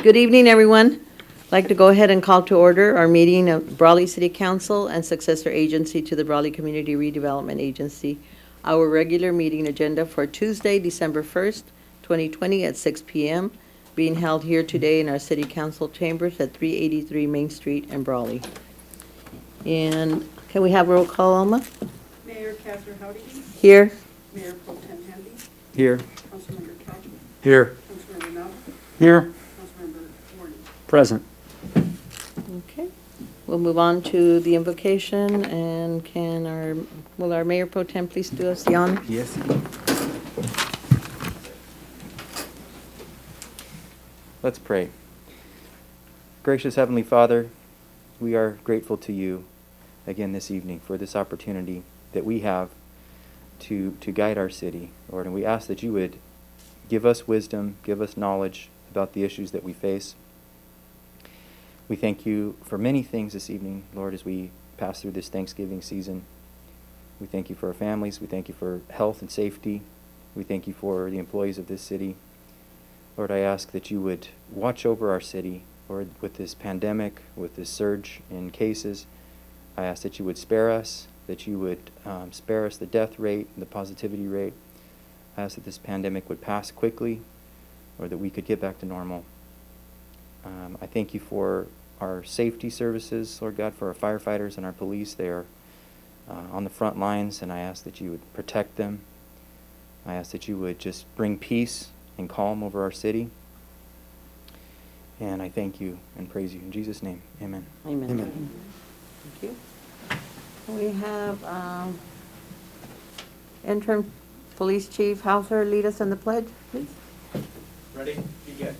Good evening, everyone. I'd like to go ahead and call to order our meeting of Brawley City Council and successor agency to the Brawley Community Redevelopment Agency. Our regular meeting agenda for Tuesday, December 1st, 2020 at 6 p.m., being held here today in our City Council chambers at 383 Main Street in Brawley. And can we have roll call, Alma? Mayor Catherine Howdy. Here. Mayor Pro Tem Hamby. Here. Councilmember Kelly. Here. Councilmember Nava. Here. Councilmember Warren. Present. Okay. We'll move on to the invocation, and will our Mayor Pro Tem please do us the honor? Yes. Let's pray. Gracious Heavenly Father, we are grateful to you again this evening for this opportunity that we have to guide our city, Lord, and we ask that you would give us wisdom, give us knowledge about the issues that we face. We thank you for many things this evening, Lord, as we pass through this Thanksgiving season. We thank you for our families. We thank you for health and safety. We thank you for the employees of this city. Lord, I ask that you would watch over our city, Lord, with this pandemic, with this surge in cases. I ask that you would spare us, that you would spare us the death rate and the positivity rate. I ask that this pandemic would pass quickly, or that we could get back to normal. I thank you for our safety services, Lord God, for our firefighters and our police. They are on the front lines, and I ask that you would protect them. I ask that you would just bring peace and calm over our city. And I thank you and praise you in Jesus' name. Amen. Amen. Amen. Thank you. We have interim police chief Hauser lead us in the pledge, please. Ready? Begin.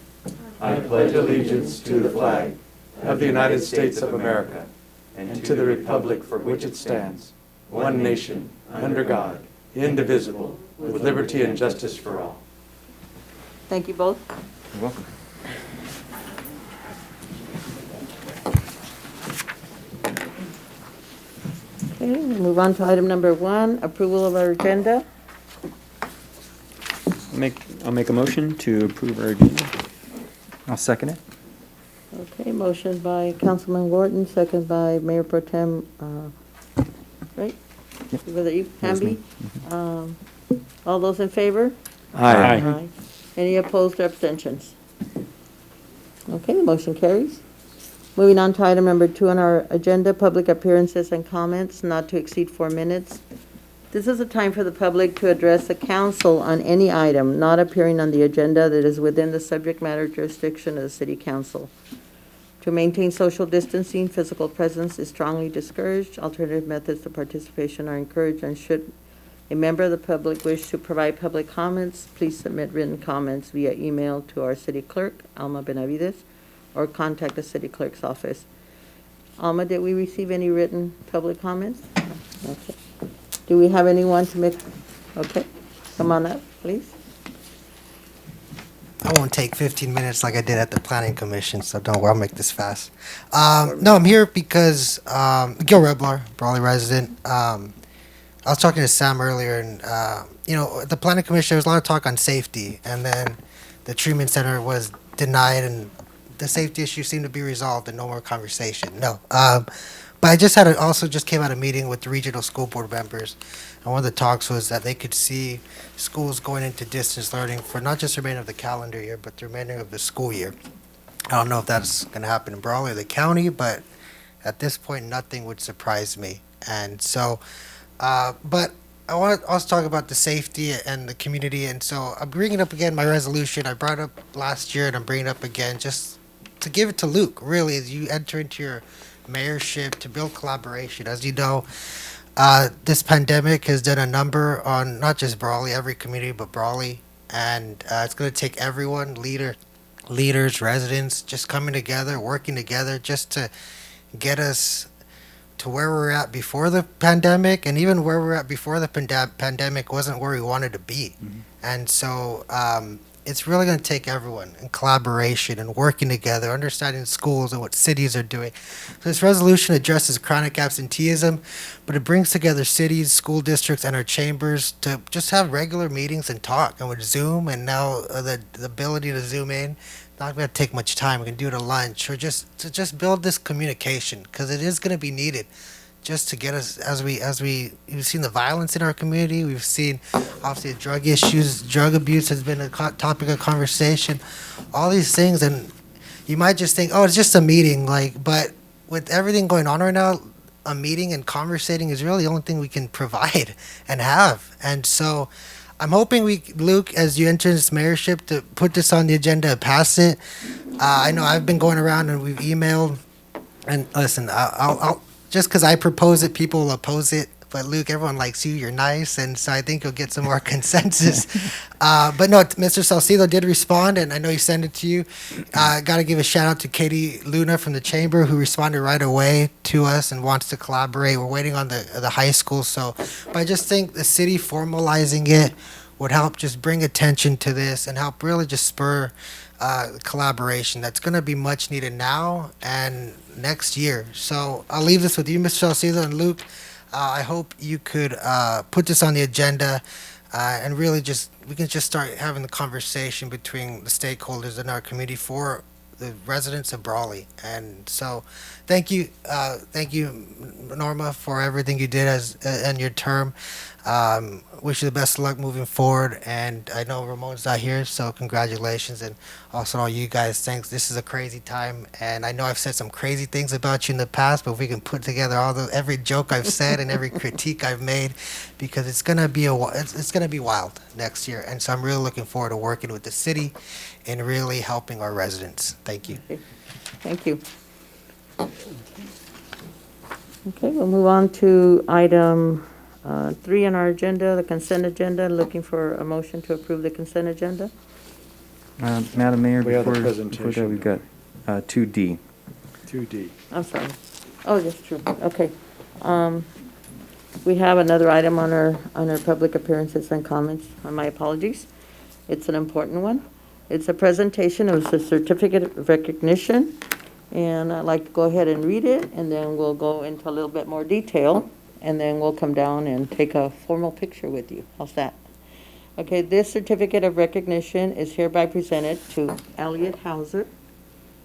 I pledge allegiance to the flag of the United States of America and to the republic for which it stands, one nation, under God, indivisible, with liberty and justice for all. Thank you both. You're welcome. Okay, we'll move on to item number 1, approval of our agenda. I'll make a motion to approve our agenda. I'll second it. Okay, motion by Councilman Wharton, second by Mayor Pro Tem, right? Yep. Was it you, That was me. Hamby? All those in favor? Aye. Any opposed or abstentions? Okay, the motion carries. Moving on to item number 2 on our agenda, public appearances and comments not to exceed 4 minutes. This is a time for the public to address the council on any item not appearing on the agenda that is within the subject matter jurisdiction of the city council. To maintain social distancing, physical presence is strongly discouraged. Alternative methods of participation are encouraged, and should a member of the public wish to provide public comments, please submit written comments via email to our city clerk, Alma Benavides, or contact the city clerk's office. Alma, did we receive any written public comments? Okay. Do we have anyone to make? Okay, come on up, please. I won't take 15 minutes like I did at the Planning Commission, so don't worry, I'll make this fast. No, I'm here because Gil Rebler, Brawley resident. I was talking to Sam earlier, and at the Planning Commission, there was a lot of talk on safety, and then the treatment center was denied, and the safety issue seemed to be resolved, and no more conversation. No. But I just just came out of a meeting with the regional school board members, and one of the talks was that they could see schools going into distance learning for not just the remainder of the calendar year, but the remainder of the school year. I don't know if that's going to happen in Brawley or the county, but at this point, nothing would surprise me. And so, but I want to also talk about the safety and the community, and so I'm bringing up again my resolution I brought up last year, and I'm bringing it up again just to give it to Luke, really, as you enter into your mayorship to build collaboration. As you know, this pandemic has done a number on not just Brawley, every community but Brawley, and it's going to take everyone, leaders, residents, just coming together, working together, just to get us to where we're at before the pandemic, and even where we're at before the pandemic wasn't where we wanted to be. Mm-hmm. And so it's really going to take everyone in collaboration and working together, understanding schools and what cities are doing. So this resolution addresses chronic absenteeism, but it brings together cities, school districts, and our chambers to just have regular meetings and talk. And with Zoom, and now the ability to Zoom in, not going to take much time. We can do it at lunch or just build this communication because it is going to be needed just to get us we've seen the violence in our community. We've seen obviously drug issues, drug abuse has been a topic of conversation, all these things. And you might just think, oh, it's just a meeting, but with everything going on right now, a meeting and conversating is really the only thing we can provide and have. And so I'm hoping Luke, as you enter this mayorship, to put this on the agenda and pass it. I know I've been going around and we've emailed, and listen, I'll just because I propose it, people will oppose it. But Luke, everyone likes you. You're nice, and so I think you'll get some more consensus. But no, Mr. Salcido did respond, and I know he sent it to you. Got to give a shout out to Katie Luna from the chamber, who responded right away to us and wants to collaborate. We're waiting on the high school, but I just think the city formalizing it would help just bring attention to this and help really just spur collaboration that's going to be much needed now and next year. So I'll leave this with you, Mr. Salcido and Luke. I hope you could put this on the agenda and really we can just start having the conversation between the stakeholders in our community for the residents of Brawley. And so thank you, Norma, for everything you did in your term. Wish you the best of luck moving forward. And I know Ramon's not here, so congratulations. And also all you guys, thanks. This is a crazy time. And I know I've said some crazy things about you in the past, but if we can put together every joke I've said and every critique I've made, because it's going to be it's going to be wild next year. And so I'm really looking forward to working with the city and really helping our residents. Thank you. Thank you. Okay, we'll move on to item 3 on our agenda, the consent agenda. Looking for a motion to approve the consent agenda. Madam Mayor, We have the before presentation. that, we've got 2D. 2D. I'm sorry. Oh, yes, true. Okay. We have another item on our public appearances and comments. My apologies. It's an important one. It's a presentation of the certificate of recognition, and I'd like to go ahead and read it, and then we'll go into a little bit more detail, and then we'll come down and take a formal picture with you. How's that? Okay, this certificate of recognition is hereby presented to Elliot Hauser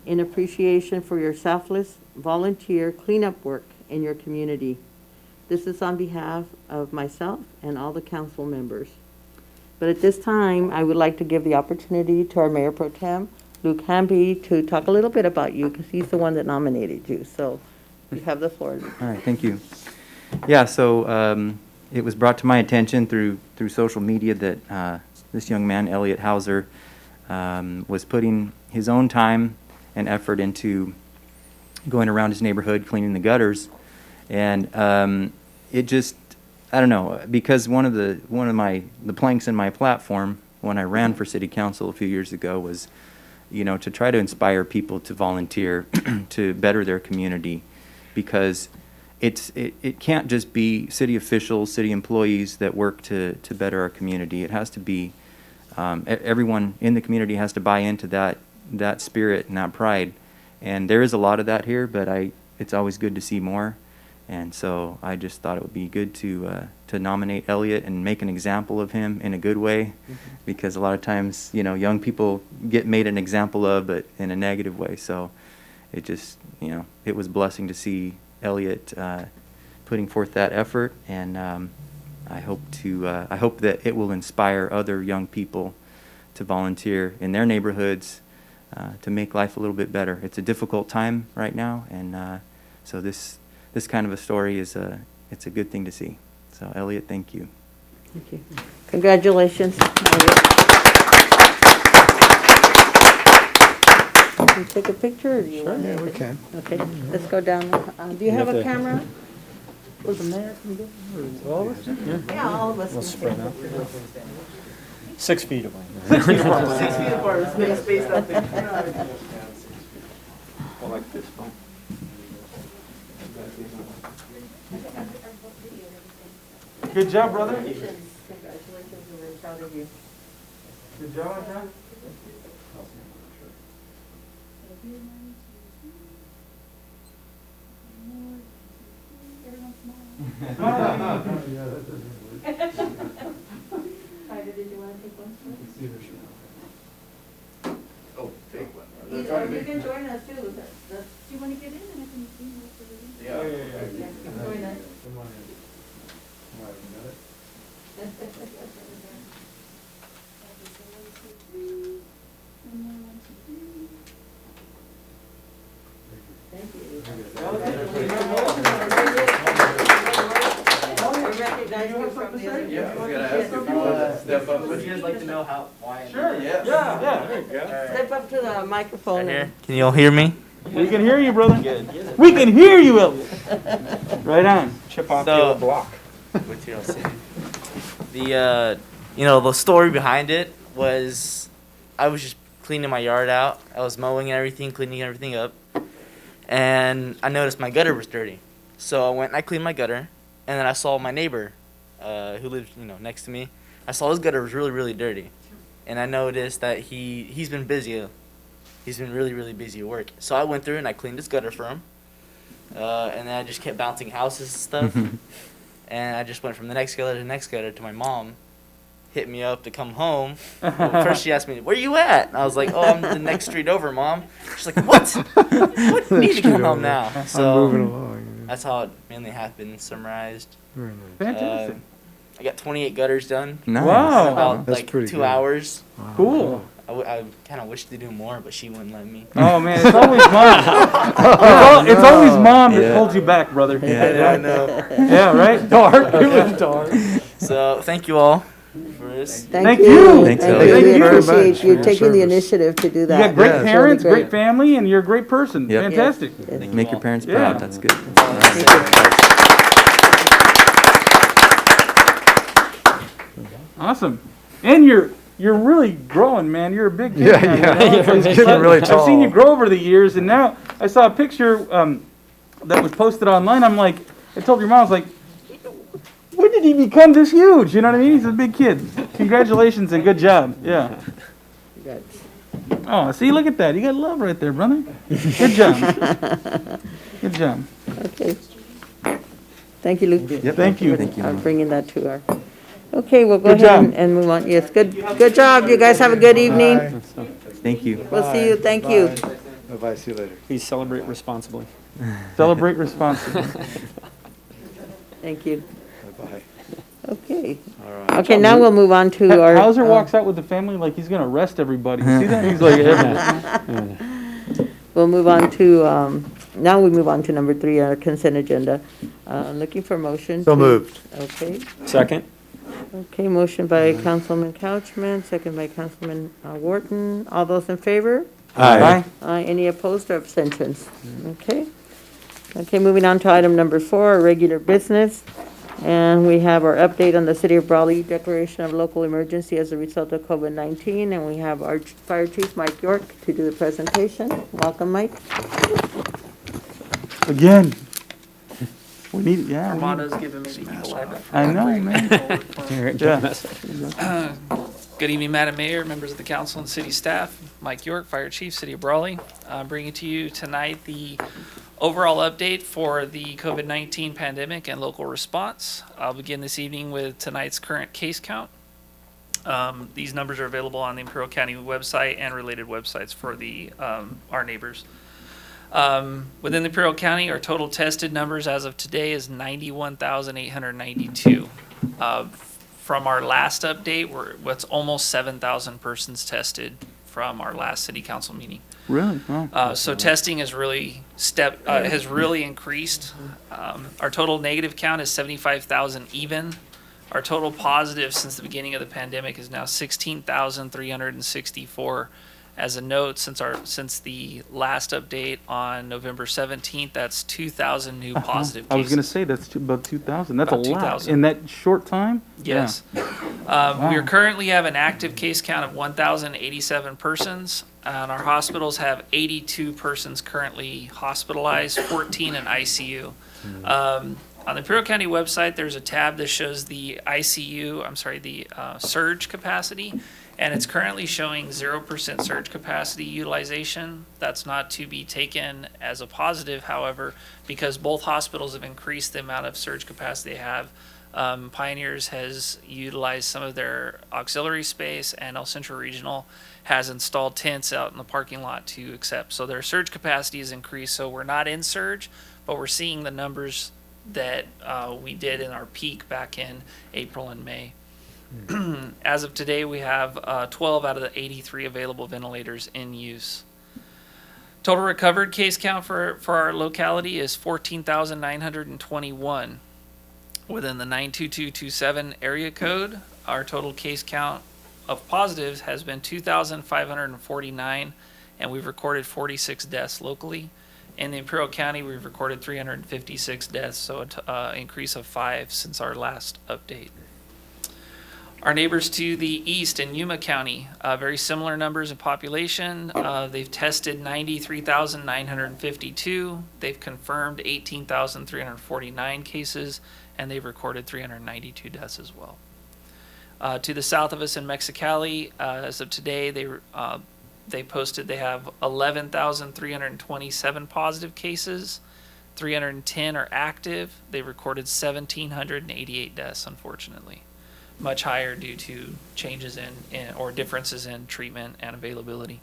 in appreciation for your selfless volunteer cleanup work in your community. This is on behalf of myself and all the council members. But at this time, I would like to give the opportunity to our Mayor Pro Tem, Luke Hamby, to talk a little bit about you, because he's the one that nominated you. So you have the floor. All right, thank you. Yeah, so it was brought to my attention through social media that this young man, Elliot Hauser, was putting his own time and effort into going around his neighborhood cleaning the gutters, and it just, I don't know, because one of the planks in my platform when I ran for city council a few years ago was, to try to inspire people to volunteer to better their community, because it can't just be city officials, city employees that work to better our community. It has to be everyone in the community has to buy into that spirit and that pride. And there is a lot of that here, but it's always good to see more. And so I just thought it would be good to nominate Elliot and make an example of him in a good way, because a lot of times, young people get made an example of, but in a negative way. So it just, it was a blessing to see Elliot putting forth that effort, and I hope that it will inspire other young people to volunteer in their neighborhoods to make life a little bit better. It's a difficult time right now, and so this kind of a story it's a good thing to see. So Elliot, thank you. Thank you. Congratulations. Can you take a picture? Or do you want Yeah, to? we can. Okay, let's go down. Do you have a camera? Was the mayor can do it? Or all of us? Yeah, all of us. We'll can spread take a out. picture. 6 feet away. 6 feet apart, it's been spaced out there. Good job, brother. Congratulations, we're very proud of you. Good job, John. Did you want to take one? Oh, take one. can join us too. Do you want to get in and I can see what Yeah. Join us. Come on in. All right, you got it? Thank you. You have something to say? Yeah, I was gonna ask if you want to step up. Would you guys like to know how, why? Sure, yes. Yeah. Step up to the microphone. Can you all hear me? We can hear you, brother. We can hear you, Elliot. Right on. Chip off So- your block. What's your The the story behind it was I was just cleaning my yard out. I was mowing and everything, cleaning everything up, and I noticed my gutter was dirty. So I went and I cleaned my gutter, and then I saw my neighbor, who lives next to me. I saw his gutter was really really dirty, and I noticed that he's been busy. He's been really really busy at work. So I went through and I cleaned his gutter for him, and then I just kept bouncing houses and stuff. And I just went from the next gutter to the next gutter to my mom. Hit me up to come home. Well, first she asked me, "Where you at?" And I was like, "Oh, I'm the next street over, Mom." She's like, "What? What? You need to come home now." So along. that's how it mainly happened, summarized. Fantastic. I got 28 gutters done Nice. Wow. in about That's like pretty 2 good. hours. Cool. I kind of wished to do more, but she wouldn't let me. Oh man, it's always mom. It's always mom that Yeah. holds you back, brother. I know. Yeah, right? Dark. It was dark. So thank you all for this. Thank you. Thanks, Thank Elliot. you. Thank We you very appreciate much you for your taking the service. initiative to do You that. got great Yeah, it's parents, really great family, and you're a great person. Yep. Fantastic. Yes. Make your parents Yeah. proud. That's good. Awesome. And you're really growing, man. You're a big kid. Yeah, now, yeah. you know? He's getting really I've seen you tall. grow over the years, and now I saw a picture that was posted online. I'm like, I told your mom, I was like, when did he become this huge? You know what I mean? He's a big kid. Congratulations and good job. Yeah. Good. Oh, see, look at that. You got love right there, brother. Good job. Good job. Okay. Thank you, Luke. Yep. Thank you. Thank you. I'm bringing that to our, okay, we'll go Good ahead job. and move on. Yes, good job. You guys have a good evening. Thank you. We'll see you. Thank you. Bye-bye, see you later. Please celebrate responsibly. Celebrate responsibly. Thank you. Bye-bye. Okay. All right. Okay, now we'll move on to our. Hauser walks out with the family like he's gonna arrest everybody. You see that? He's like, We'll move on to, now we move on to number 3, our consent agenda. Looking for motion. So to- moved. Okay. Second? Okay, motion by Councilman Couchman, second by Councilman Wharton. All those in favor? Aye. Any opposed or abstentions? Okay. Okay, moving on to item number 4, our regular business. And we have our update on the City of Brawley declaration of local emergency as a result of COVID-19. And we have our Fire Chief, Mike York, to do the presentation. Welcome, Mike. again. We need, yeah. we need- Armando's giving me the live. I know, man. Yeah. Good evening, Madam Mayor, members of the council and city staff. Mike York, Fire Chief, City of Brawley. I'm bringing to you tonight the overall update for the COVID-19 pandemic and local response. I'll begin this evening with tonight's current case count. These numbers are available on the Imperial County website and related websites for the our neighbors. Within the Imperial County, our total tested numbers as of today is 91,892. From our last update, what's almost 7,000 persons tested from our last city council meeting. Really? Wow. So testing has really increased. Our total negative count is 75,000 even. Our total positive since the beginning of the pandemic is now 16,364. As a note, since the last update on November 17th, that's 2,000 new positive I was cases. gonna say, that's about 2,000. That's a About lot 2,000. in that short time? Yes. We currently have an active case count of 1,087 persons, and our hospitals have 82 persons currently hospitalized, 14 in ICU. On the Imperial County website, there's a tab that shows the surge capacity, and it's currently showing 0% surge capacity utilization. That's not to be taken as a positive, however, because both hospitals have increased the amount of surge capacity they have. Pioneers has utilized some of their auxiliary space, and El Centro Regional has installed tents out in the parking lot to accept. So their surge capacity has increased. So we're not in surge, but we're seeing the numbers that we did in our peak back in April and May. As of today, we have 12 out of the 83 available ventilators in use. Total recovered case count for our locality is 14,921. Within the 92227 area code, our total case count of positives has been 2,549, and we've recorded 46 deaths locally. In the Imperial County, we've recorded 356 deaths, so an increase of 5 since our last update. Our neighbors to the east in Yuma County, very similar numbers in population. They've tested 93,952. They've confirmed 18,349 cases, and they've recorded 392 deaths as well. To the south of us in Mexicali, as of today, they posted they have 11,327 positive cases. 310 are active. They recorded 1,788 deaths, unfortunately. Much higher due to changes in or differences in treatment and availability.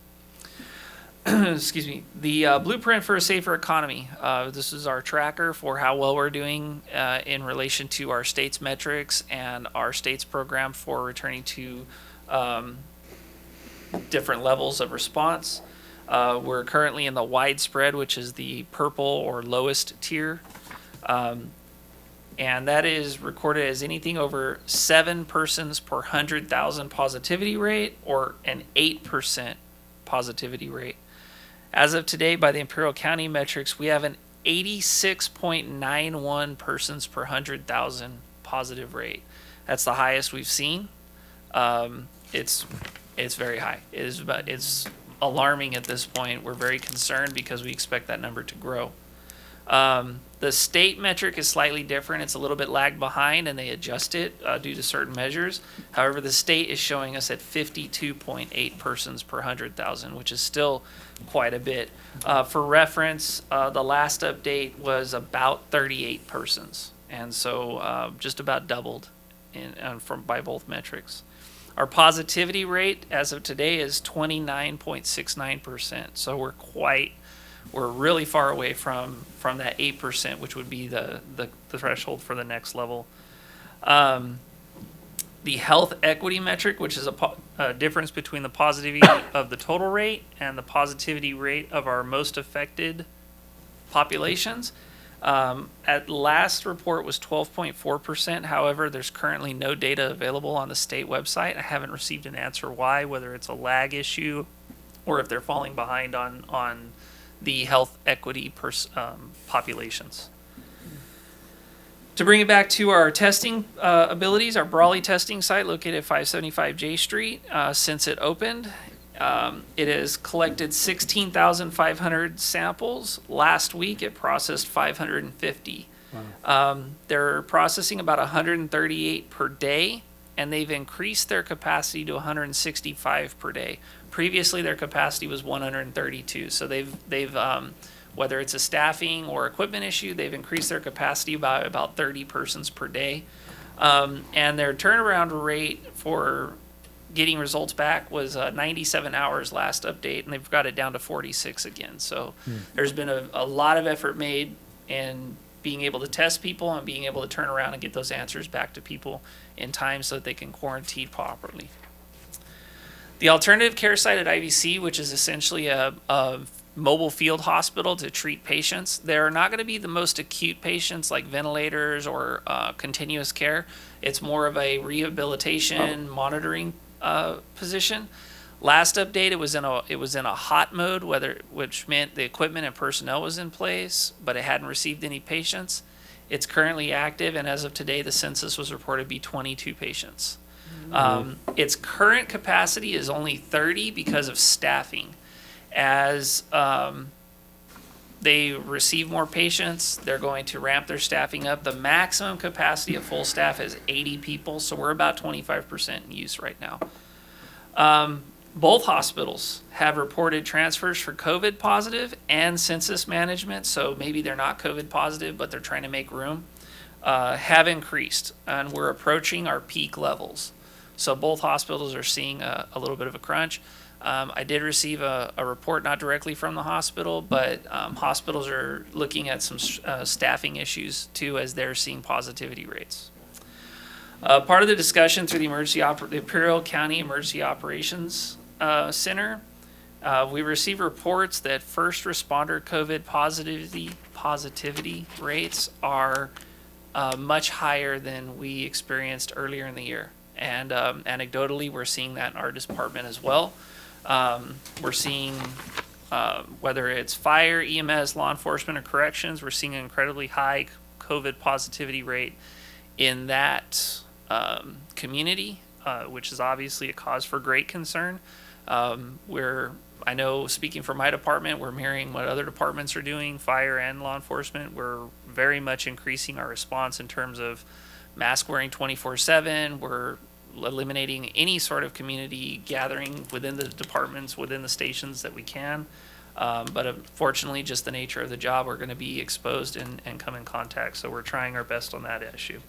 Excuse me. The blueprint for a safer economy. This is our tracker for how well we're doing in relation to our state's metrics and our state's program for returning to different levels of response. We're currently in the widespread, which is the purple or lowest tier. And that is recorded as anything over 7 persons per 100,000 positivity rate or an 8% positivity rate. As of today, by the Imperial County metrics, we have an 86.91 persons per 100,000 positive rate. That's the highest we've seen. It's very high. It's alarming at this point. We're very concerned because we expect that number to grow. The state metric is slightly different. It's a little bit lagged behind, and they adjust it due to certain measures. However, the state is showing us at 52.8 persons per 100,000, which is still quite a bit. For reference, the last update was about 38 persons, and so just about doubled by both metrics. Our positivity rate as of today is 29.69%. So we're really far away from that 8%, which would be the threshold for the next level. The health equity metric, which is a difference between the positivity of the total rate and the positivity rate of our most affected populations. At last report was 12.4%. However, there's currently no data available on the state website. I haven't received an answer why, whether it's a lag issue or if they're falling behind on the health equity populations. To bring it back to our testing abilities, our Brawley testing site located at 575 J Street, since it opened, it has collected 16,500 samples. Last week, it processed 550. Wow. They're processing about 138 per day, and they've increased their capacity to 165 per day. Previously, their capacity was 132. So they've whether it's a staffing or equipment issue, they've increased their capacity by about 30 persons per day. And their turnaround rate for getting results back was 97 hours last update, and they've got it down to 46 again. So there's been a lot of effort made in being able to test people and being able to turn around and get those answers back to people in time so that they can quarantine properly. The alternative care site at IVC, which is essentially a mobile field hospital to treat patients, they're not going to be the most acute patients like ventilators or continuous care. It's more of a rehabilitation monitoring position. Last update, it was in a hot mode, which meant the equipment and personnel was in place, but it hadn't received any patients. It's currently active, and as of today, the census was reported to be 22 patients. Its current capacity is only 30 because of staffing. As they receive more patients, they're going to ramp their staffing up. The maximum capacity of full staff is 80 people, so we're about 25% in use right now. Both hospitals have reported transfers for COVID positive and census management, so maybe they're not COVID positive, but they're trying to make room. have increased, and we're approaching our peak levels. So both hospitals are seeing a little bit of a crunch. I did receive a report, not directly from the hospital, but hospitals are looking at some staffing issues too, as they're seeing positivity rates. Part of the discussion through the Imperial County Emergency Operations Center, we received reports that first responder COVID positivity rates are much higher than we experienced earlier in the year. And anecdotally, we're seeing that in our department as well. We're seeing, whether it's fire, EMS, law enforcement, or corrections, we're seeing an incredibly high COVID positivity rate in that community, which is obviously a cause for great concern. I know, speaking for my department, we're mirroring what other departments are doing, fire and law enforcement. We're very much increasing our response in terms of mask wearing 24/7. We're eliminating any sort of community gathering within the departments, within the stations that we can. But unfortunately, just the nature of the job, we're going to be exposed and come in contact. So we're trying our best on that issue.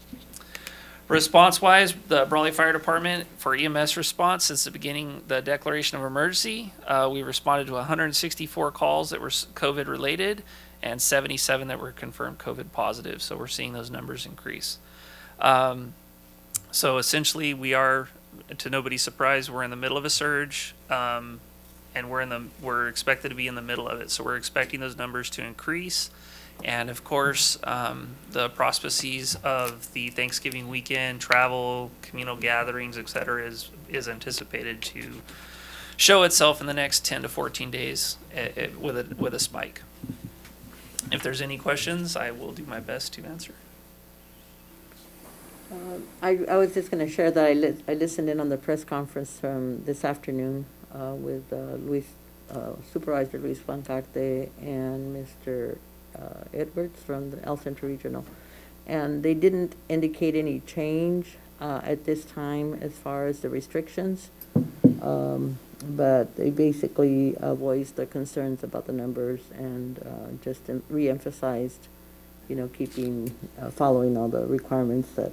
Response-wise, the Brawley Fire Department, for EMS response, since the beginning, the declaration of emergency, we responded to 164 calls that were COVID-related and 77 that were confirmed COVID positive. So we're seeing those numbers increase. So essentially, we are, to nobody's surprise, we're in the middle of a surge, and we're expected to be in the middle of it. So we're expecting those numbers to increase. And of course, the prospects of the Thanksgiving weekend, travel, communal gatherings, et cetera, is anticipated to show itself in the next 10 to 14 days with a spike. If there's any questions, I will do my best to answer. I was just going to share that I listened in on the press conference from this afternoon with Supervisor Luis Pancarte and Mr. Edwards from the El Centro Regional. And they didn't indicate any change at this time as far as the restrictions, but they basically voiced their concerns about the numbers and just re-emphasized, keeping, following all the requirements that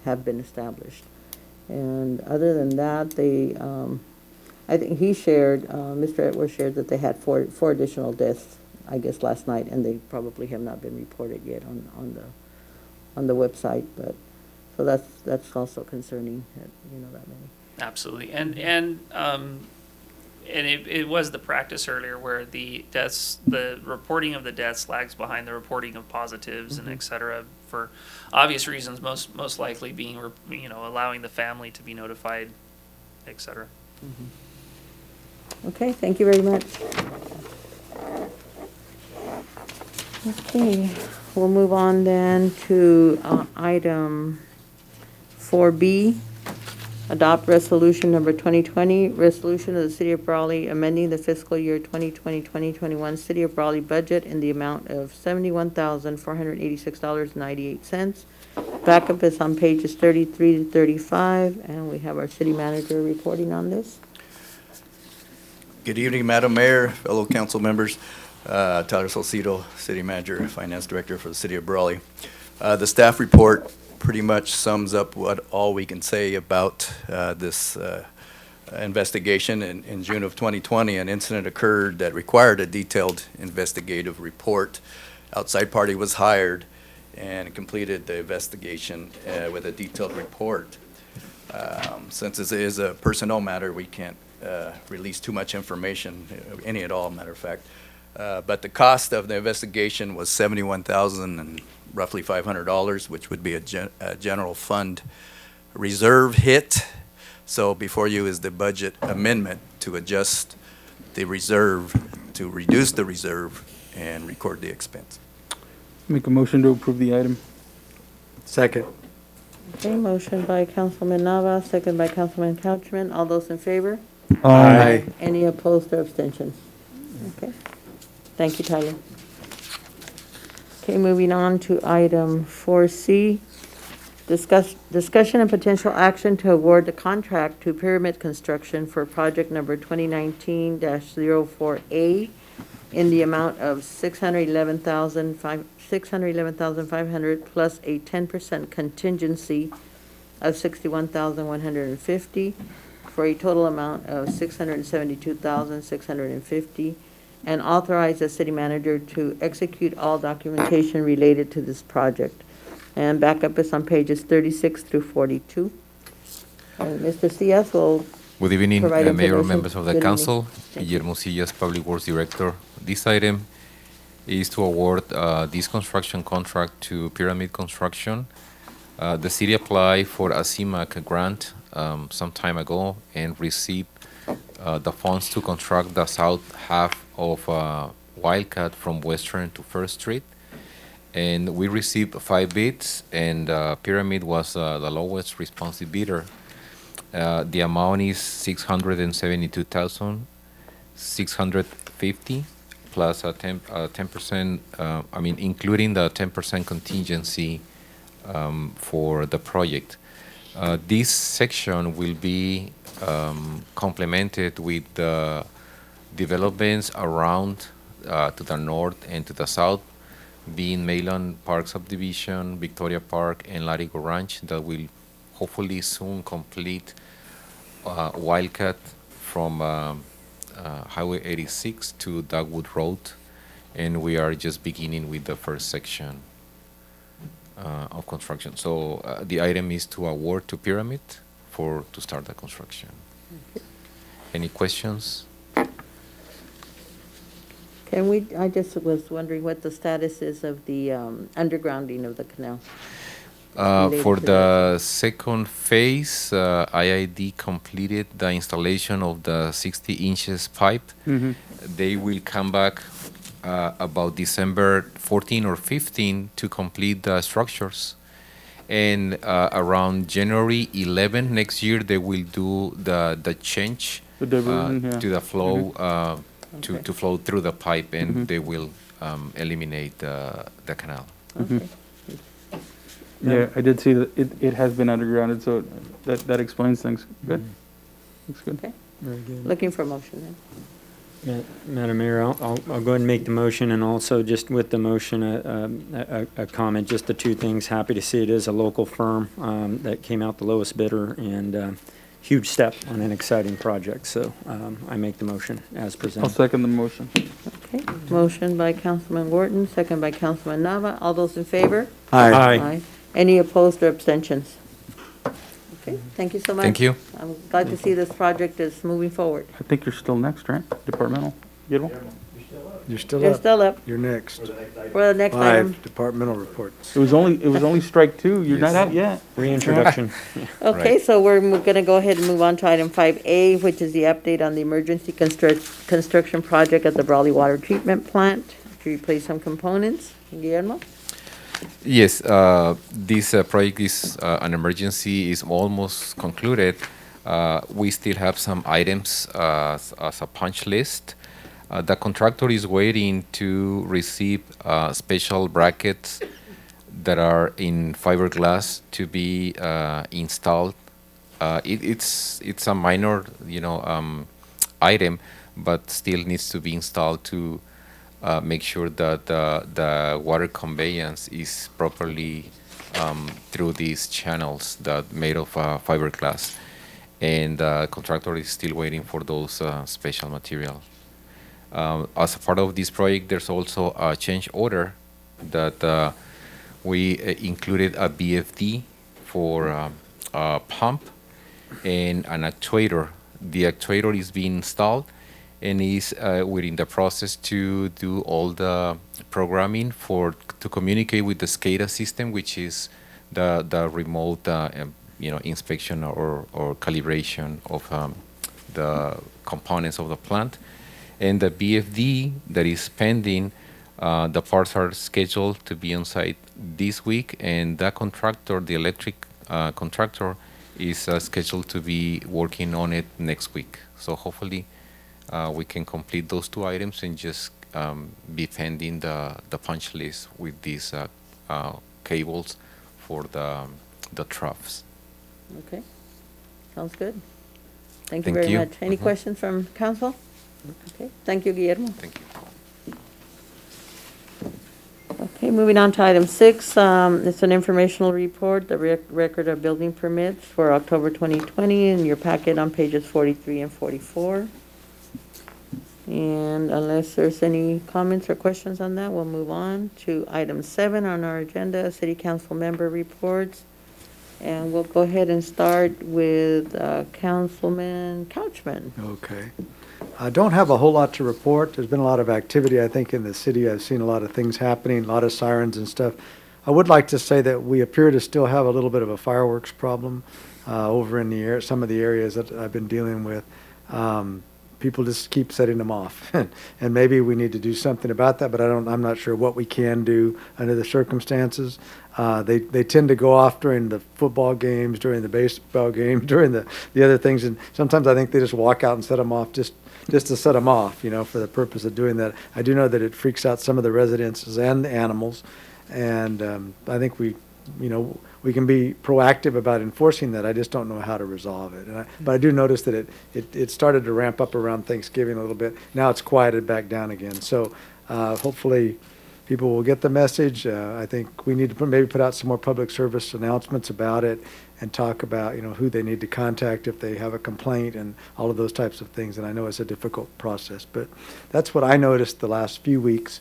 have been established. And other than that, I think he shared, Mr. Edwards shared that they had four additional deaths, I guess, last night, and they probably have not been reported yet on the website. But so that's also concerning that that many. Absolutely, and it was the practice earlier where the reporting of the deaths lags behind the reporting of positives and et cetera, for obvious reasons, most likely being, allowing the family to be notified, et cetera. Okay, thank you very much. Okay, we'll move on then to item 4B. Adopt resolution number 2020, resolution of the City of Brawley amending the fiscal year 2020-2021 City of Brawley budget in the amount of $71,486.98. Backup is on pages 33 to 35, and we have our city manager reporting on this. Good evening, Madam Mayor, fellow council members. Tyler Salcido, City Manager, Finance Director for the City of Brawley. The staff report pretty much sums up what all we can say about this investigation. In June of 2020, an incident occurred that required a detailed investigative report. Outside party was hired and completed the investigation with a detailed report. Since this is a personnel matter, we can't release too much information, any at all, matter of fact. But the cost of the investigation was $71,000 and roughly $500, which would be a general fund reserve hit. So before you is the budget amendment to adjust the reserve, to reduce the reserve and record the expense. Make a motion to approve the item. Second. Okay, motion by Councilman Nava, second by Councilman Couchman. All those in favor? Aye. Any opposed or abstentions? Okay. Thank you, Tyler. Okay, moving on to item 4C. Discussion and potential action to award the contract to Pyramid Construction for project number 2019-04A in the amount of $611,500 plus a 10% contingency of $61,150 for a total amount of $672,650, and authorize the city manager to execute all documentation related to this project. And backup is on pages 36 through 42. And Mr. Cias will Good evening, provide Mayor, information. members of the Good evening. council. Thank you. Guillermo Sillas, Public Works Director. This item is to award this construction contract to Pyramid Construction. The city applied for a CMAQ grant some time ago and received the funds to construct the south half of Wildcat from Western to First Street. And we received 5 bids, and Pyramid was the lowest responsive bidder. The amount is $672,650 plus a 10%, including the 10% contingency for the project. This section will be complemented with the developments around to the north and to the south, being Mayland Park Subdivision, Victoria Park, and Larigo Ranch that will hopefully soon complete Wildcat from Highway 86 to Dogwood Road, and we are just beginning with the first section of construction. So the item is to award to Pyramid to start the construction. Any questions? I just was wondering what the status is of the undergrounding of the canal. For the second phase, IID completed the installation of the 60 inches pipe. They will come back about December 14 or 15 to complete the structures. And around January 11 next year, they will do the change The diversion, yeah. to the flow, Okay. to flow through the pipe, and they will eliminate the canal. Okay. Yeah, I did see that it has been undergrounded, so that explains things. Good. Looks good. Okay. Very good. Looking for a motion then. Madam Mayor, I'll go ahead and make the motion, and also just with the motion, a comment, just the two things. Happy to see it is a local firm that came out the lowest bidder, and huge step on an exciting project. So I make the motion as I'll presented. second the motion. Okay. Motion by Councilman Wharton, second by Councilman Nava. All those in favor? Aye. Any opposed or abstentions? Okay, thank you so much. Thank you. I'm glad to see this project is moving forward. I think you're still next, right? Departmental? Guillermo? You're still You're up. still up You're next. for the next item. 5 departmental reports. It was only strike 2. You're not out yet. Reintroduction. Okay, Right. so we're going to go ahead and move on to item 5A, which is the update on the emergency construction project at the Brawley Water Treatment Plant to replace some components. Guillermo? Yes, this project is an emergency, is almost concluded. We still have some items as a punch list. The contractor is waiting to receive special brackets that are in fiberglass to be installed. It's a minor, item, but still needs to be installed to make sure that the water conveyance is properly through these channels that made of fiberglass. And the contractor is still waiting for those special material. As a part of this project, there's also a change order that we included a BFD for a pump and an actuator. The actuator is being installed and is we're in the process to do all the programming to communicate with the SCADA system, which is the remote inspection or calibration of the components of the plant. And the BFD that is pending, the parts are scheduled to be on site this week, and that contractor, the electric contractor, is scheduled to be working on it next week. So hopefully we can complete those 2 items and just be pending the punch list with these cables for the troughs. Okay, sounds good. Thank you Thank very you. much. Any questions from council? Okay, thank you, Guillermo. Thank you. moving on to item 6, it's an informational report, the record of building permits for October 2020 in your packet on pages 43 and 44. And unless there's any comments or questions on that, we'll move on to item 7 on our agenda, city council member reports. And we'll go ahead and start with Councilman Couchman. Okay. I don't have a whole lot to report. There's been a lot of activity, I think, in the city. I've seen a lot of things happening, a lot of sirens and stuff. I would like to say that we appear to still have a little bit of a fireworks problem over in the some of the areas that I've been dealing with. People just keep setting them off, and maybe we need to do something about that. But I'm not sure what we can do under the circumstances. They tend to go off during the football games, during the baseball games, during the other things, and sometimes I think they just walk out and set them off just to set them off, for the purpose of doing that. I do know that it freaks out some of the residents and the animals, and I think we can be proactive about enforcing that. I just don't know how to resolve it. But I do notice that it started to ramp up around Thanksgiving a little bit. Now it's quieted back down again. So hopefully people will get the message. I think we need to maybe put out some more public service announcements about it and talk about, who they need to contact if they have a complaint and all of those types of things. And I know it's a difficult process, but that's what I noticed the last few weeks.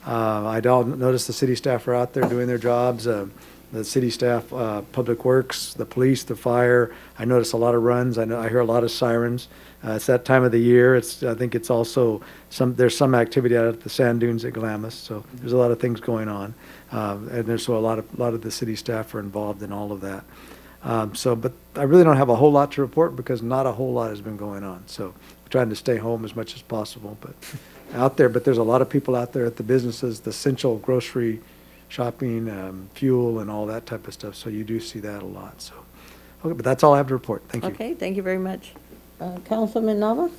I don't notice the city staff are out there doing their jobs. The city staff, public works, the police, the fire. I notice a lot of runs. I hear a lot of sirens. It's that time of the year. I think it's also there's some activity out at the sand dunes at Glamis. So there's a lot of things going on, and there's a lot of the city staff are involved in all of that. But I really don't have a whole lot to report because not a whole lot has been going on. So I'm trying to stay home as much as possible, but out there. But there's a lot of people out there at the businesses, the essential grocery shopping, fuel, and all that type of stuff. So you do see that a lot. So, okay, but that's all I have to report. Thank you. Okay, thank you very much. Councilman Nava?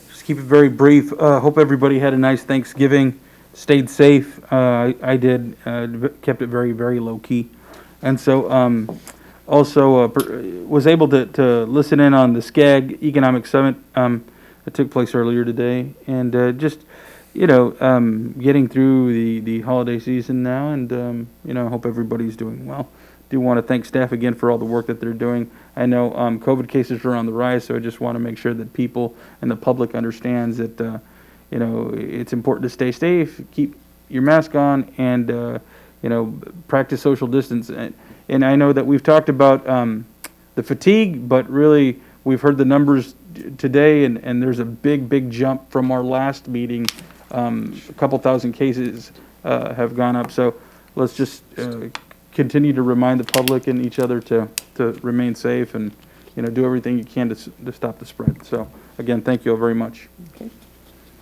Just keep it very brief. Hope everybody had a nice Thanksgiving, stayed safe. I did, kept it very, very low key. And so also was able to listen in on the SCAG Economic Summit that took place earlier today. And just, getting through the holiday season now, and hope everybody's doing well. Do want to thank staff again for all the work that they're doing. I know COVID cases are on the rise, so I just want to make sure that people and the public understands that it's important to stay safe, keep your mask on, and practice social distance. And I know that we've talked about the fatigue, but really we've heard the numbers today, and there's a big jump from our last meeting. A couple thousand cases have gone up, so let's just continue to remind the public and each other to remain safe and do everything you can to stop the spread. So again, thank you all very much. Okay.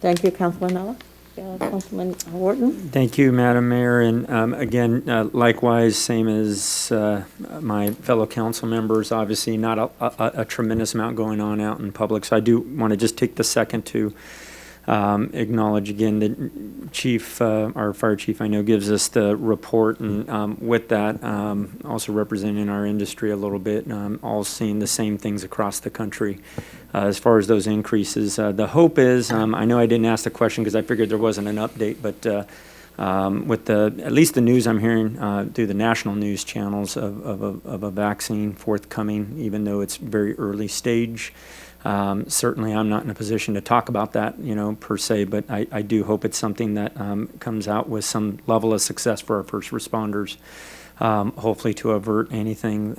Thank you, Councilman Nava. Councilman Wharton? Thank you, Madam Mayor, and again, likewise, same as my fellow council members. Obviously, not a tremendous amount going on out in public, so I do want to just take the second to acknowledge again that Chief, our fire chief, I know, gives us the report, and with that, also representing our industry a little bit, all seeing the same things across the country as far as those increases. The hope is, I know I didn't ask the question because I figured there wasn't an update, but with at least the news I'm hearing through the national news channels of a vaccine forthcoming, even though it's very early stage. Certainly I'm not in a position to talk about that, per se, but I do hope it's something that comes out with some level of success for our first responders, hopefully to avert anything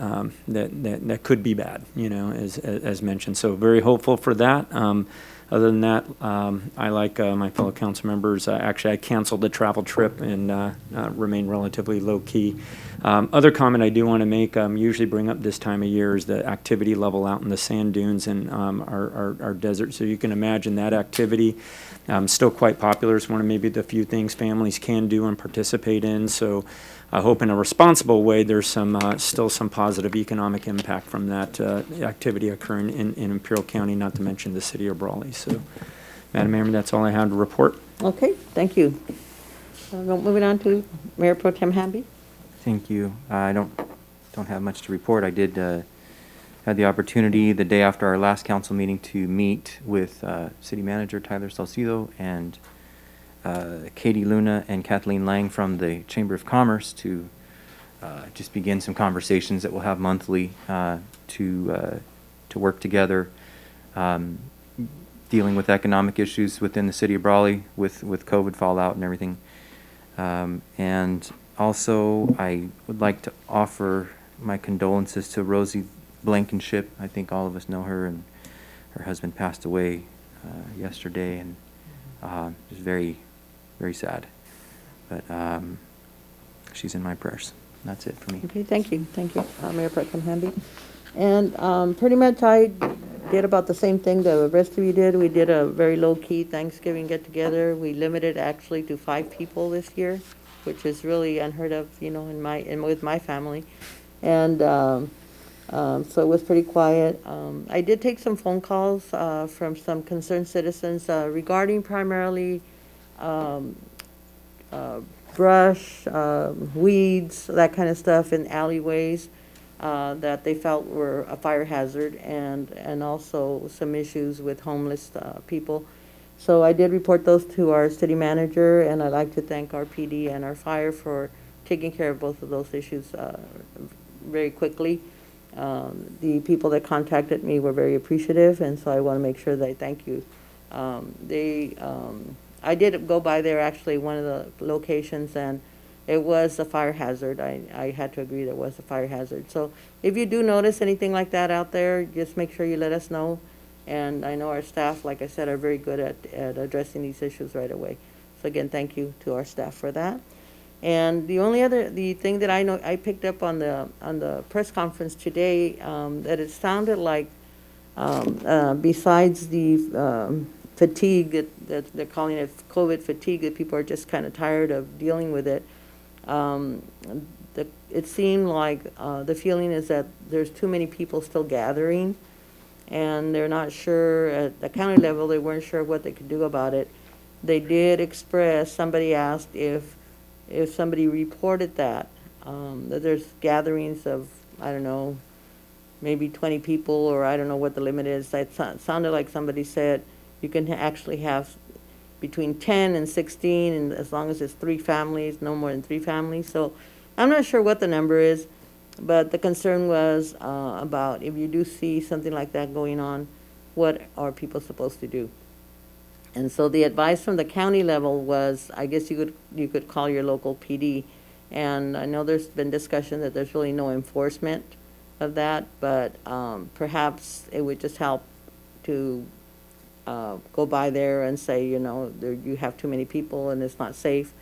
that could be bad, as mentioned. So very hopeful for that. Other than that, I like my fellow council members. Actually, I canceled the travel trip and remain relatively low key. Other comment I do want to make, usually bring up this time of year, is the activity level out in the sand dunes and our desert. So you can imagine that activity still quite popular. It's one of maybe the few things families can do and participate in. So I hope in a responsible way there's still some positive economic impact from that activity occurring in Imperial County, not to mention the city of Brawley. So, Madam Mayor, that's all I have to report. Okay, thank you. Moving on to Mayor Pro Tem Hamby. Thank you. I don't have much to report. I did had the opportunity the day after our last council meeting to meet with City Manager Tyler Salcido and Katie Luna and Kathleen Lang from the Chamber of Commerce to just begin some conversations that we'll have monthly to work together, dealing with economic issues within the city of Brawley with COVID fallout and everything. And also, I would like to offer my condolences to Rosie Blankenship. I think all of us know her, and her husband passed away yesterday, and it was very, very sad. But she's in my prayers. That's it for me. Okay, thank you, Mayor Pro Tem Hamby. And pretty much I did about the same thing the rest of you did. We did a very low-key Thanksgiving get-together. We limited actually to 5 people this year, which is really unheard of, you know, with my family. And so it was pretty quiet. I did take some phone calls from some concerned citizens regarding primarily brush, weeds, that kind of stuff in alleyways that they felt were a fire hazard, and also some issues with homeless people. So I did report those to our city manager, and I'd like to thank our PD and our fire for taking care of both of those issues very quickly. The people that contacted me were very appreciative, and so I want to make sure that I thank you. I did go by there, actually, one of the locations, and it was a fire hazard. I had to agree there was a fire hazard. So if you do notice anything like that out there, just make sure you let us know. And I know our staff, like I said, are very good at addressing these issues right away. So again, thank you to our staff for that. And the thing that I know I picked up on the press conference today, that it sounded like besides the fatigue that they're calling it COVID fatigue, that people are just kind of tired of dealing with it. It seemed like the feeling is that there's too many people still gathering, and they're not sure at the county level. They weren't sure what they could do about it. They did express. Somebody asked if somebody reported that there's gatherings of, I don't know, maybe 20 people, or I don't know what the limit is. It sounded like somebody said you can actually have between 10 and 16, and as long as it's 3 families, no more than 3 families. So I'm not sure what the number is, but the concern was about if you do see something like that going on, what are people supposed to do? And so the advice from the county level was, I guess you could call your local PD. And I know there's been discussion that there's really no enforcement of that, but perhaps it would just help to go by there and say, you know, you have too many people and it's not safe.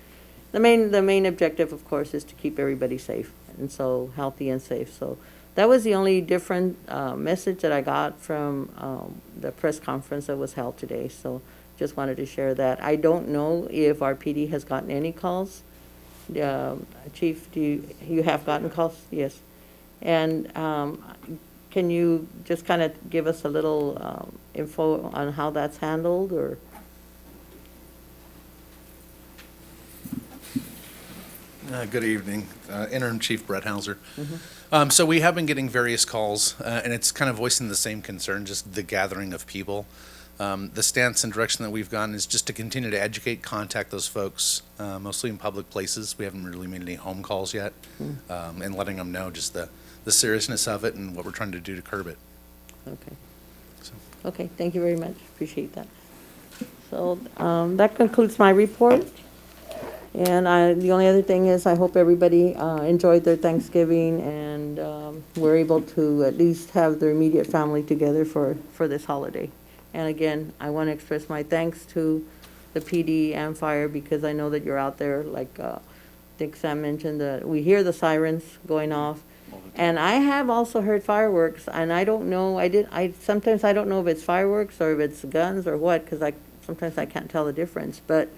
The main objective, of course, is to keep everybody safe, and so healthy and safe. So that was the only different message that I got from the press conference that was held today. So just wanted to share that. I don't know if our PD has gotten any calls. Chief, do you have gotten calls? Yes. And can you just kind of give us a little info on how that's handled, or? Good evening, Interim Chief Brett Hauser. Mm-hmm. So we have been getting various calls, and it's kind of voicing the same concern, just the gathering of people. The stance and direction that we've gone is just to continue to educate, contact those folks, mostly in public places. We haven't really made any home calls yet, and letting them know just the seriousness of it and what we're trying to do to curb it. Okay. Okay, thank you very much. Appreciate that. So that concludes my report. And the only other thing is I hope everybody enjoyed their Thanksgiving and were able to at least have their immediate family together for this holiday. And again, I want to express my thanks to the PD and fire, because I know that you're out there, like I think Sam mentioned, that we hear the sirens going off. And I have also heard fireworks, and I don't know, sometimes I don't know if it's fireworks or if it's guns or what, because sometimes I can't tell the difference. But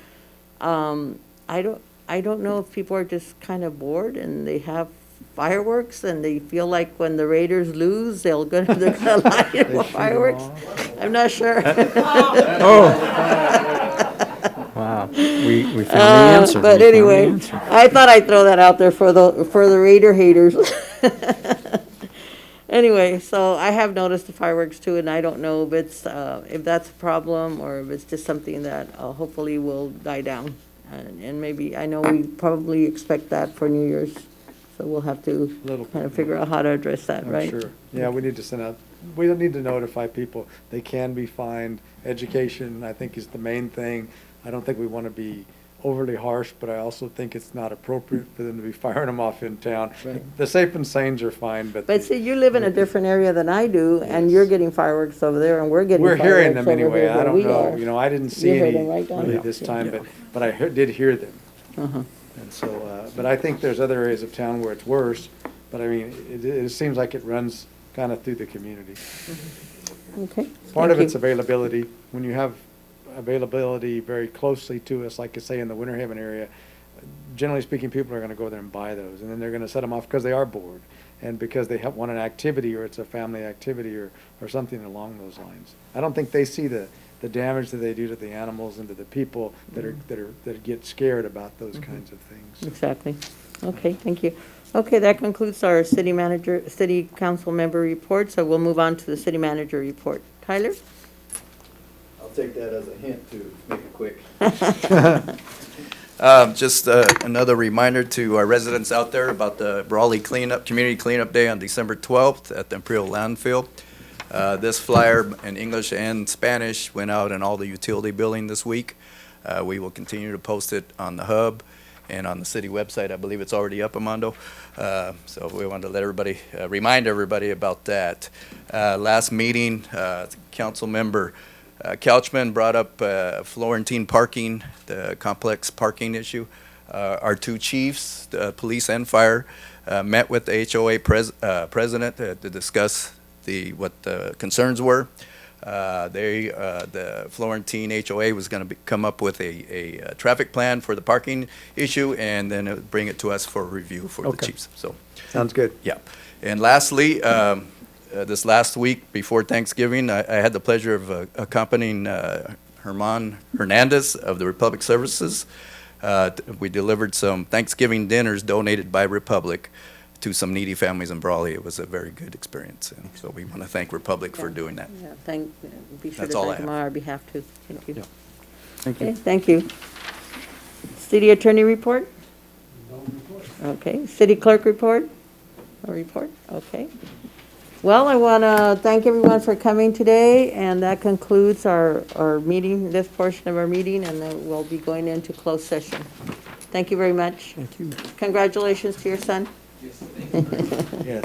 I don't know if people are just kind of bored and they have fireworks and they feel like when the Raiders lose, they're gonna light fireworks. I'm not sure. Wow, we found the answer. But anyway, I thought I'd throw that out there for the Raider haters. Anyway, so I have noticed the fireworks too, and I don't know if that's a problem or if it's just something that hopefully will die down. And maybe, I know we probably expect that for New Year's, so we'll have to Little kind of figure out how to address that, I'm right? sure. Yeah, we need to send out, we don't need to notify people. They can be fined. Education, I think, is the main thing. I don't think we want to be overly harsh, but I also think it's not appropriate for them to be firing them off in town. Right. The safe and sanes are fine, but. But see, you live in a different area than I do, and you're getting fireworks over there, and we're getting We're fireworks hearing them over anyway. here I where don't we know, are. you know, I didn't see You heard any them, right, Don? really this time, but I did hear them. Uh-huh. And so, but I think there's other areas of town where it's worse, but I mean, it seems like it runs kind of through the community. Okay. Part of thank it's you. availability. When you have availability very closely to us, like I say in the Winter Haven area, generally speaking, people are gonna go there and buy those, and then they're gonna set them off because they are bored, and because they want an activity, or it's a family activity, or something along those lines. I don't think they see the damage that they do to the animals and to the people that get scared about those kinds of things. Exactly. Okay, thank you. Okay, that concludes our city council member report, so we'll move on to the city manager report. Tyler? I'll take that as a hint to make it quick. Just another reminder to our residents out there about the Brawley Community Cleanup Day on December 12th at the Imperial Landfill. This flyer in English and Spanish went out in all the utility building this week. We will continue to post it on the hub and on the city website. I believe it's already up, Armando. So we wanted to let everybody, remind everybody about that. Last meeting, council member Couchman brought up Florentine parking, the complex parking issue. Our two chiefs, the police and fire, met with the HOA president to discuss what the concerns were. The Florentine HOA was going to come up with a traffic plan for the parking issue, and then it would bring it to us for review for the chiefs. So sounds good. Yeah, and lastly, this last week before Thanksgiving, I had the pleasure of accompanying Herman Hernandez of the Republic Services. We delivered some Thanksgiving dinners donated by Republic to some needy families in Brawley. It was a very good experience, and so we want to thank Republic for doing that. Yeah, be sure That's to all I thank them have. on our behalf too. Thank you. Yeah. Thank you. Okay, thank you. City attorney report? Okay, city clerk report? A report, okay. Well, I want to thank everyone for coming today, and that concludes our meeting, this portion of our meeting, and then we'll be going into closed session. Thank you very much. Thank you. Congratulations to your son. Yes.